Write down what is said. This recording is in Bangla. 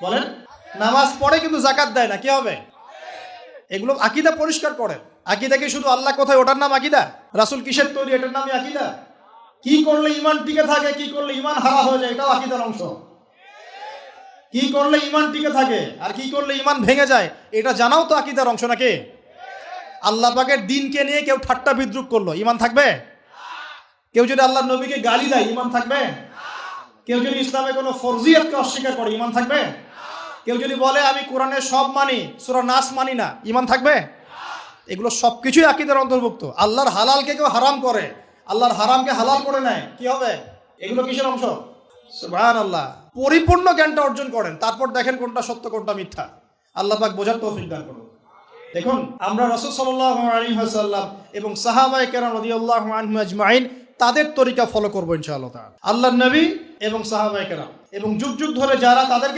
বলেন, নামাজ পড়ে কিন্তু জাকাত দেয় না, কি হবে? এগুলো আকীদা পরিষ্কার করেন। আকীদা কি শুধু আল্লাহ কোথায় ওটার নাম আকীদা? রাসূল কিসের তৈরি এটার নামই আকীদা? কি করলে ঈমান টিকে থাকে, কি করলে ঈমান হারা হয়ে যায়, এটাও আকীদার অংশ। কি করলে ঈমান টিকে থাকে আর কি করলে ঈমান ভেঙে যায়, এটা জানাও তো আকীদার অংশ নাকি? আল্লাহ পাকের দ্বীনকে নিয়ে কেউ ঠাট্টা বিদ্রুপ করলো, ঈমান থাকবে? কেউ যদি আল্লাহর নবীকে গালি দেয়, ঈমান থাকবে? কেউ যদি ইসলামে কোনো ফরজিয়াতকে অস্বীকার করে, ঈমান থাকবে? কেউ যদি বলে আমি কোরআনের সব মানি, সূরা নাস মানি না, ঈমান থাকবে? এগুলো সবকিছুই আকীদার অন্তর্ভুক্ত। আল্লাহর হালালকে কেউ হারাম করে, আল্লাহর হারামকে হালাল করে নেয়, কি হবে? এগুলো কিসের অংশ? সুবহানাল্লাহ। পরিপূর্ণ জ্ঞানটা অর্জন করেন, তারপর দেখেন কোনটা সত্য কোনটা মিথ্যা। আল্লাহ পাক বোঝার তৌফিক দান করুন। দেখুন, আমরা রাসূল সাল্লাল্লাহু আলাইহি ওয়াসাল্লাম এবং সাহাবায়ে কেরাম রাদিয়াল্লাহু আনহুম আজমাইন তাদের তরিকা ফলো করব ইনশাআল্লাহ তাআলা। আল্লাহর নবী এবং সাহাবায়ে কেরাম এবং যুগ যুগ ধরে যারা তাদেরকে